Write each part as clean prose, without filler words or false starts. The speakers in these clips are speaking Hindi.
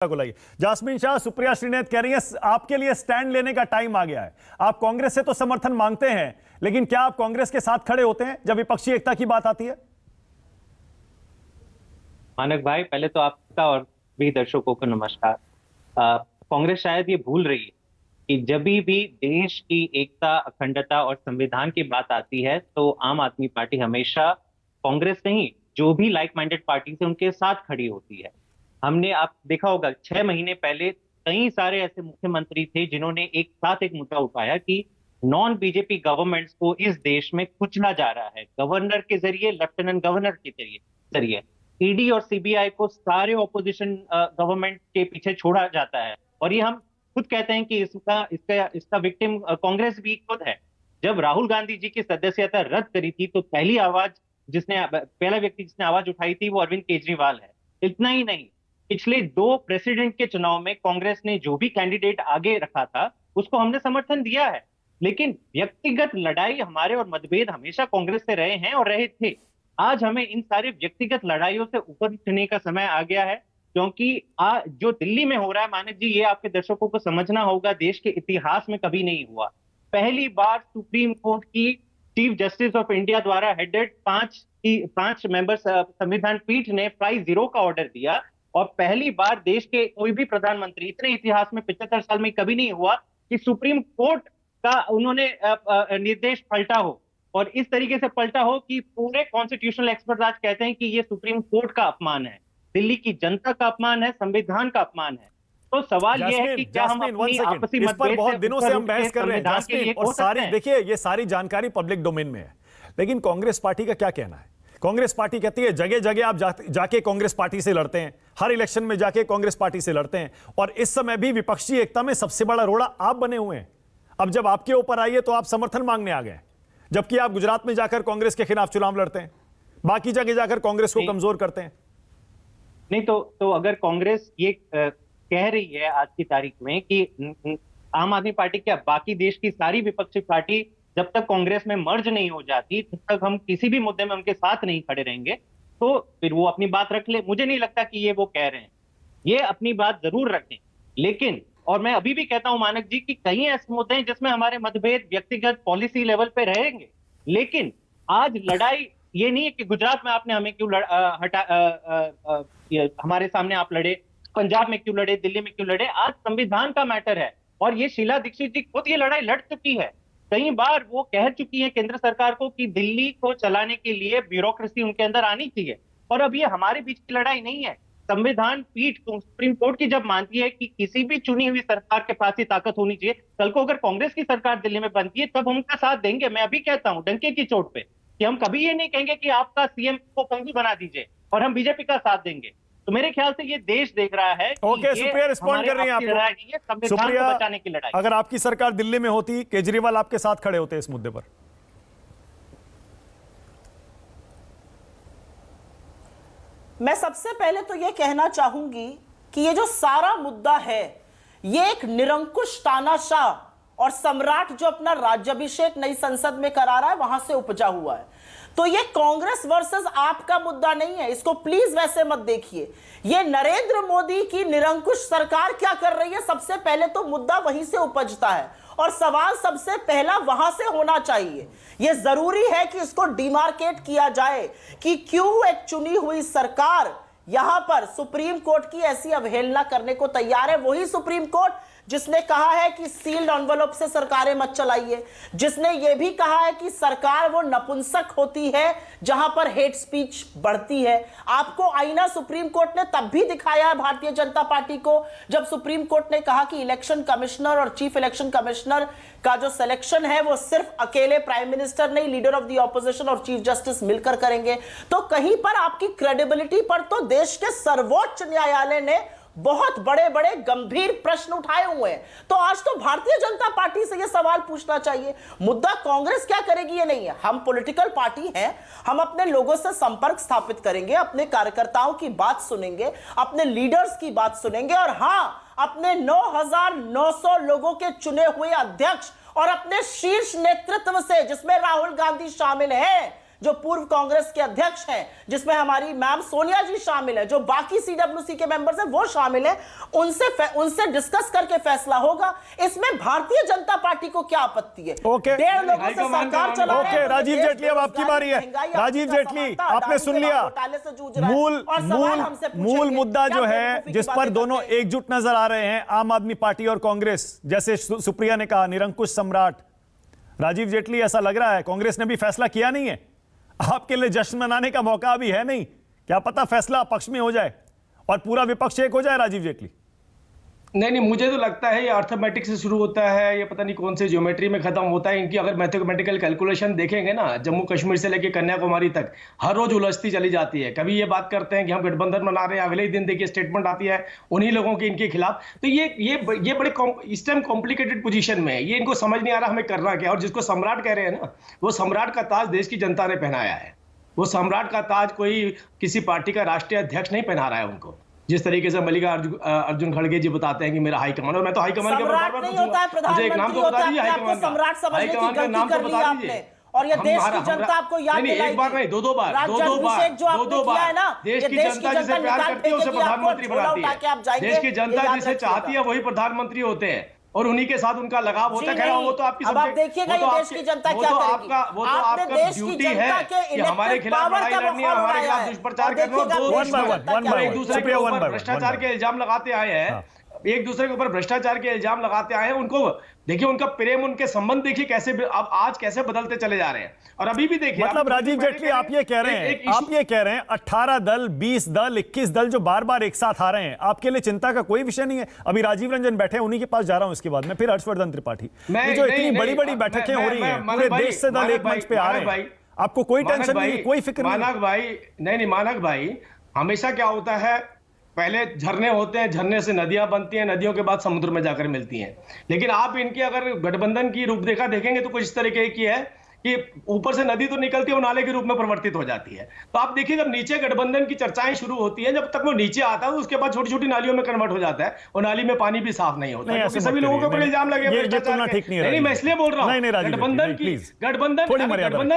को लगी। जास्मीन शाह, सुप्रिया श्रीनेत कह रही है आपके लिए स्टैंड लेने का टाइम आ गया है। आप कांग्रेस से तो समर्थन मांगते हैं, लेकिन क्या आप कांग्रेस के साथ खड़े होते हैं जब विपक्षी एकता की बात आती है? मानक भाई, पहले तो आपका और भी दर्शकों को नमस्कार। कांग्रेस शायद ये भूल रही है कि जब भी देश की एकता, अखंडता और संविधान की बात आती है तो आम आदमी पार्टी हमेशा कांग्रेस नहीं, जो भी लाइक माइंडेड पार्टी से उनके साथ खड़ी होती है। हमने आप देखा होगा 6 महीने पहले कई सारे ऐसे मुख्यमंत्री थे जिन्होंने एक साथ एक मुद्दा उठाया कि नॉन बीजेपी गवर्नमेंट्स को इस देश में कुचला जा रहा है, गवर्नर के जरिए, लेफ्टिनेंट गवर्नर के जरिए ईडी और सीबीआई को सारे ऑपोजिशन गवर्नमेंट के पीछे छोड़ा जाता है। और ये हम खुद कहते हैं कि इसका विक्टिम कांग्रेस भी खुद है। जब राहुल गांधी जी की सदस्यता रद्द करी थी तो पहला व्यक्ति जिसने आवाज उठाई थी वो अरविंद केजरीवाल है। इतना ही नहीं, पिछले 2 प्रेसिडेंट के चुनाव में कांग्रेस ने जो भी कैंडिडेट आगे रखा था उसको हमने समर्थन दिया है। लेकिन व्यक्तिगत लड़ाई हमारे और मतभेद हमेशा कांग्रेस से रहे हैं और रहे थे। आज हमें इन सारे व्यक्तिगत लड़ाइयों से ऊपर उठने का समय आ गया है, क्योंकि जो दिल्ली में हो रहा है, मानक जी, ये आपके दर्शकों को समझना होगा, देश के इतिहास में कभी नहीं हुआ। पहली बार सुप्रीम कोर्ट की चीफ जस्टिस ऑफ इंडिया द्वारा हेडेड 5 मेंबर संविधान पीठ ने प्राइस 0 का ऑर्डर दिया। और पहली बार देश के कोई भी प्रधानमंत्री, इतने इतिहास में 75 साल में कभी नहीं हुआ कि सुप्रीम कोर्ट का उन्होंने निर्देश पलटा हो, और इस तरीके से पलटा हो कि पूरे कॉन्स्टिट्यूशनल एक्सपर्ट आज कहते हैं कि ये सुप्रीम कोर्ट का अपमान है, दिल्ली की जनता का अपमान है, संविधान का अपमान है। तो सवाल ये है कि क्या हम अपनी आपसी मतभेद बहुत दिनों से हम बहस कर रहे हैं जास्मीन, और सारी देखिए ये सारी जानकारी पब्लिक डोमेन में है, लेकिन कांग्रेस पार्टी का क्या कहना है? कांग्रेस पार्टी कहती है जगह जगह आप जाके कांग्रेस पार्टी से लड़ते हैं, हर इलेक्शन में जाके कांग्रेस पार्टी से लड़ते हैं, और इस समय भी विपक्षी एकता में सबसे बड़ा रोड़ा आप बने हुए हैं। अब जब आपके ऊपर आई है तो आप समर्थन मांगने आ गए, जबकि आप गुजरात में जाकर कांग्रेस के खिलाफ चुनाव लड़ते हैं, बाकी जगह जाकर कांग्रेस को कमजोर करते हैं। नहीं तो अगर कांग्रेस ये कह रही है आज की तारीख में कि आम आदमी पार्टी क्या बाकी देश की सारी विपक्षी पार्टी जब तक कांग्रेस में मर्ज नहीं हो जाती तब तक हम किसी भी मुद्दे में उनके साथ नहीं खड़े रहेंगे, तो फिर वो अपनी बात रख ले। मुझे नहीं लगता कि ये वो कह रहे हैं, ये अपनी बात जरूर रखें, लेकिन और मैं अभी भी कहता हूं मानक जी कि कई ऐसे मुद्दे हैं जिसमें हमारे मतभेद व्यक्तिगत पॉलिसी लेवल पे रहेंगे, लेकिन आज लड़ाई ये नहीं है कि गुजरात में आपने हमें क्यों हमारे सामने आप लड़े, पंजाब में क्यों लड़े, दिल्ली में क्यों लड़े। आज संविधान का मैटर है, और ये शीला दीक्षित जी खुद ये लड़ाई लड़ चुकी है। कई बार वो कह चुकी है केंद्र सरकार को कि दिल्ली को चलाने के लिए ब्यूरोक्रेसी उनके अंदर आनी चाहिए, और अब ये हमारे बीच की लड़ाई नहीं है। संविधान पीठ सुप्रीम कोर्ट की जब मानती है कि किसी भी चुनी हुई सरकार के पास ही ताकत होनी चाहिए, कल को अगर कांग्रेस की सरकार दिल्ली में बनती है तब हम उनका साथ देंगे। मैं अभी कहता हूं डंके की चोट पे कि हम कभी ये नहीं कहेंगे कि आपका सीएम को पंगु बना दीजिए और हम बीजेपी का साथ देंगे। तो मेरे ख्याल से ये देश देख रहा है कि ओके, सुप्रिया रिस्पॉन्ड कर रही हैं आपको। सुप्रिया, बचाने की लड़ाई। अगर आपकी सरकार दिल्ली में होती, केजरीवाल आपके साथ खड़े होते इस मुद्दे पर? मैं सबसे पहले तो यह कहना चाहूंगी कि ये जो सारा मुद्दा है ये एक निरंकुश तानाशाह और सम्राट जो अपना राज्याभिषेक नई संसद में करा रहा है वहां से उपजा हुआ है। तो ये कांग्रेस वर्सेस आपका मुद्दा नहीं है, इसको प्लीज वैसे मत देखिए। ये नरेंद्र मोदी की निरंकुश सरकार क्या कर रही है, सबसे पहले तो मुद्दा वहीं से उपजता है, और सवाल सबसे पहला वहां से होना चाहिए। यह जरूरी है कि इसको डिमार्केट किया जाए कि क्यों एक चुनी हुई सरकार यहां पर सुप्रीम कोर्ट की ऐसी अवहेलना करने को तैयार है। वही सुप्रीम कोर्ट जिसने कहा है कि सील्ड एनवेलप से सरकारें मत चलाइए, जिसने यह भी कहा है कि सरकार वो नपुंसक होती है जहां पर हेट स्पीच बढ़ती है। आपको आईना सुप्रीम कोर्ट ने तब भी दिखाया है भारतीय जनता पार्टी को जब सुप्रीम कोर्ट ने कहा कि इलेक्शन कमिश्नर और चीफ इलेक्शन कमिश्नर का जो सिलेक्शन है वो सिर्फ अकेले प्राइम मिनिस्टर नहीं, लीडर ऑफ द ऑपोजिशन और चीफ जस्टिस मिलकर करेंगे। तो कहीं पर आपकी क्रेडिबिलिटी पर तो देश के सर्वोच्च न्यायालय ने बहुत बड़े बड़े गंभीर प्रश्न उठाए हुए हैं। तो आज तो भारतीय जनता पार्टी से यह सवाल पूछना चाहिए, मुद्दा कांग्रेस क्या करेगी ये नहीं है। हम पॉलिटिकल पार्टी हैं, हम अपने लोगों से संपर्क स्थापित करेंगे, अपने कार्यकर्ताओं की बात सुनेंगे, अपने लीडर्स की बात सुनेंगे, और हां, अपने 9,900 लोगों के चुने हुए अध्यक्ष और अपने शीर्ष नेतृत्व से, जिसमें राहुल गांधी शामिल हैं, जो पूर्व कांग्रेस के अध्यक्ष हैं, जिसमें हमारी मैम सोनिया जी शामिल है, जो बाकी सीडब्ल्यूसी के मेंबर्स हैं वो शामिल है, उनसे डिस्कस करके फैसला होगा। इसमें भारतीय जनता पार्टी को क्या आपत्ति है? ओके, 1.5 लोगों से सरकार चला रहे हैं। ओके, राजीव जेटली अब आपकी बारी है। राजीव जेटली, आपने सुन लिया। मूल मुद्दा जो है जिस पर दोनों एकजुट नजर आ रहे हैं, आम आदमी पार्टी और कांग्रेस, जैसे सुप्रिया ने कहा निरंकुश सम्राट। राजीव जेटली, ऐसा लग रहा है कांग्रेस ने भी फैसला किया नहीं है, आपके लिए जश्न मनाने का मौका अभी है नहीं, क्या पता फैसला पक्ष में हो जाए और पूरा विपक्ष एक हो जाए। राजीव जेटली, नहीं, मुझे तो लगता है ये अर्थमेटिक से शुरू होता है, ये पता नहीं कौन से ज्योमेट्री में खत्म होता है। इनकी अगर मैथमेटिकल कैलकुलेशन देखेंगे ना, जम्मू कश्मीर से लेकर कन्याकुमारी तक हर रोज उलझती चली जाती है। कभी ये बात करते हैं कि हम गठबंधन बना रहे हैं, अगले ही दिन देखिए स्टेटमेंट आती है उन्हीं लोगों की इनके खिलाफ। तो ये बड़े इस टाइम कॉम्प्लिकेटेड पोजीशन में है, ये इनको समझ नहीं आ रहा हमें करना क्या। और जिसको सम्राट कह रहे हैं ना, वो सम्राट का ताज देश की जनता ने पहनाया है। वो सम्राट का ताज कोई किसी पार्टी का राष्ट्रीय अध्यक्ष नहीं पहना रहा है उनको। जिस तरीके से मल्लिकार्जुन खड़गे जी बताते हैं कि मेरा हाईकमान, और मैं तो हाईकमान के बारे में मुझे एक नाम तो बता दीजिए, हाईकमान का नाम तो बता दीजिए। और ये देश की जनता आपको याद दिलाएगी। एक बार नहीं, दो बार देश की जनता जिसे प्यार करती है उसे प्रधानमंत्री बनाती है। देश की जनता जिसे चाहती है वही प्रधानमंत्री होते हैं और उन्हीं के साथ उनका लगाव होता है। वो तो आपकी, अब आप देखिएगा ये देश की जनता क्या करेगी। वो तो आपका ड्यूटी है कि हमारे खिलाफ लड़ाई लड़नी है, हमारे खिलाफ दुष्प्रचार करना, एक दूसरे के ऊपर भ्रष्टाचार के इल्जाम लगाते आए हैं, एक दूसरे के ऊपर भ्रष्टाचार के इल्जाम लगाते आए हैं। उनको देखिए, उनका प्रेम, उनके संबंध देखिए कैसे अब आज कैसे बदलते चले जा रहे हैं। और अभी भी देखिए, मतलब राजीव जेटली, आप ये कह रहे हैं 18 दल, 20 दल, 21 दल जो बार बार एक साथ आ रहे हैं, आपके लिए चिंता का कोई विषय नहीं है। अभी राजीव रंजन बैठे हैं, उन्हीं के पास जा रहा हूं इसके बाद में, फिर हर्षवर्धन त्रिपाठी। जो इतनी बड़ी बड़ी बैठकें हो रही हैं, पूरे देश से दल एक मंच पे आ रहे हैं, आपको कोई टेंशन नहीं, कोई फिक्र नहीं? मानक भाई, हमेशा क्या होता है, पहले झरने होते हैं, झरने से नदियां बनती हैं, नदियों के बाद समुद्र में जाकर मिलती हैं। लेकिन आप इनकी अगर गठबंधन की रूपरेखा देखेंगे तो कुछ इस तरीके की है कि ऊपर से नदी तो निकलती है, वो नाले के रूप में परिवर्तित हो जाती है। तो आप देखिए, जब नीचे गठबंधन की चर्चाएं शुरू होती हैं, जब तक वो नीचे आता है तो उसके बाद छोटी छोटी नालियों में कन्वर्ट हो जाता है, और नाली में पानी भी साफ नहीं होता, क्योंकि सभी लोगों के ऊपर इल्जाम लगे। नहीं, मैं इसलिए बोल रहा हूँ, गठबंधन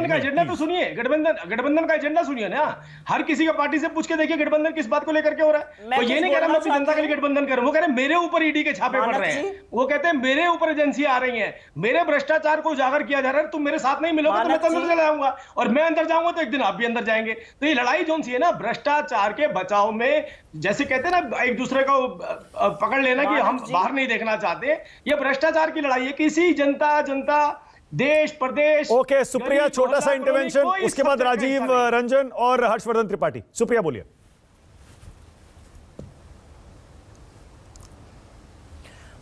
का एजेंडा तो सुनिए, गठबंधन का एजेंडा सुनिए ना। हर किसी का पार्टी से पूछ के देखिए गठबंधन किस बात को लेकर के हो रहा है। वो ये नहीं कह रहा मैं अपनी जनता के लिए गठबंधन करूं, वो कह रहे मेरे ऊपर ईडी के छापे पड़ रहे हैं, वो कहते हैं मेरे ऊपर एजेंसियां आ रही हैं, मेरे भ्रष्टाचार को उजागर किया जा रहा है, तुम मेरे साथ नहीं मिलोगे तो मैं अंदर चला जाऊंगा, और मैं अंदर जाऊंगा तो एक दिन आप भी अंदर जाएंगे। तो ये लड़ाई जो सी है ना, भ्रष्टाचार के बचाव में, जैसे कहते हैं ना एक दूसरे को पकड़ लेना कि हम बाहर नहीं देखना चाहते, ये भ्रष्टाचार की लड़ाई है। किसी जनता देश प्रदेश। ओके, सुप्रिया, छोटा सा इंटरवेंशन, उसके बाद राजीव रंजन और हर्षवर्धन त्रिपाठी। सुप्रिया बोलिए।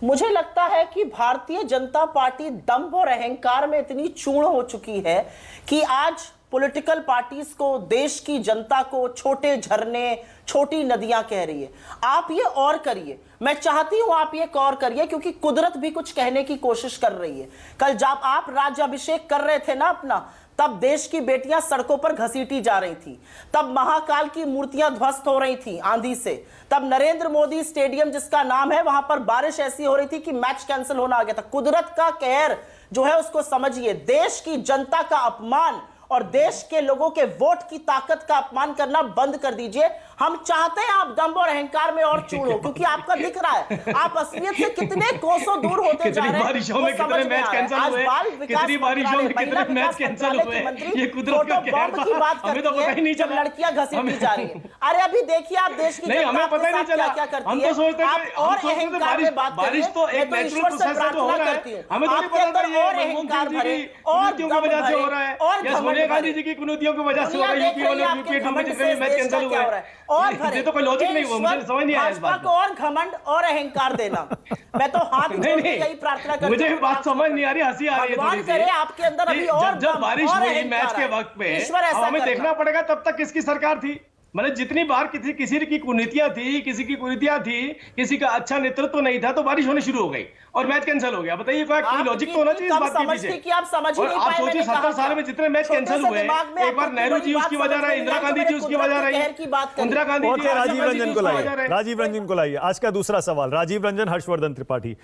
मुझे लगता है कि भारतीय जनता पार्टी दंभ और अहंकार में इतनी चूर्ण हो चुकी है कि आज पॉलिटिकल पार्टीज को, देश की जनता को छोटे झरने, छोटी नदियां कह रही है। आप ये और करिए, मैं चाहती हूं आप ये और करिए, क्योंकि कुदरत भी कुछ कहने की कोशिश कर रही है। कल जब आप राज्याभिषेक कर रहे थे ना अपना, तब देश की बेटियां सड़कों पर घसीटी जा रही थी, तब महाकाल की मूर्तियां ध्वस्त हो रही थी आंधी से, तब नरेंद्र मोदी स्टेडियम जिसका नाम है, वहां पर बारिश ऐसी हो रही थी कि मैच कैंसिल होना आ गया था। कुदरत का कहर जो है उसको समझिए। देश की जनता का अपमान और देश के लोगों के वोट की ताकत का अपमान करना बंद कर दीजिए। हम चाहते हैं आप दंभ और अहंकार में और चूड़ हो, क्योंकि आपका दिख रहा है आप असलियत से कितने कोसों दूर होते जा रहे हैं। बारिशों में कितने मैच कैंसिल हुए, कितनी बारिशों में कितने मैच कैंसिल हुए, ये कुदरत का कहर की बात हमें तो पता ही नहीं चला। लड़कियां घसीटी जा रही हैं। अरे अभी देखिए आप देश की नहीं, हमें पता ही नहीं चला, क्या करती है। हम तो सोचते थे और अहंकार में बात बारिश तो एक नेचुरल प्रोसेस है जो हो रहा है, हमें तो नहीं पता था ये मनमोहन सिंह जी की कुनीतियों की वजह से हो रहा है, या सोनिया गांधी जी की कुनीतियों की वजह से हो रहा है। यूपी में जितने मैच कैंसिल हुए, और ये तो कोई लॉजिक नहीं हुआ, मुझे समझ नहीं आया इस बात को। और घमंड और अहंकार देना, मैं तो हाथ जोड़ के यही प्रार्थना करती हूं। मुझे बात समझ नहीं आ रही, हंसी आ रही है थोड़ी सी। करे आपके अंदर अभी और जब बारिश हुई मैच के वक्त पे, हमें देखना पड़ेगा तब तक किसकी सरकार थी। मतलब जितनी बार किसी की कुनीतियां थी, किसी का अच्छा नेतृत्व नहीं था, तो बारिश होनी शुरू हो गई और मैच कैंसिल हो गया। बताइए कोई लॉजिक तो होना चाहिए इस बात के पीछे। आप समझ ही नहीं पाए। आप सोचिए 70 साल में जितने मैच कैंसिल हुए, एक बार नेहरू जी उसकी वजह रहे, इंदिरा गांधी जी उसकी वजह रही, इंदिरा गांधी जी। राजीव रंजन को लाइए, राजीव रंजन को लाइए। आज का दूसरा सवाल, राजीव रंजन, हर्षवर्धन त्रिपाठी।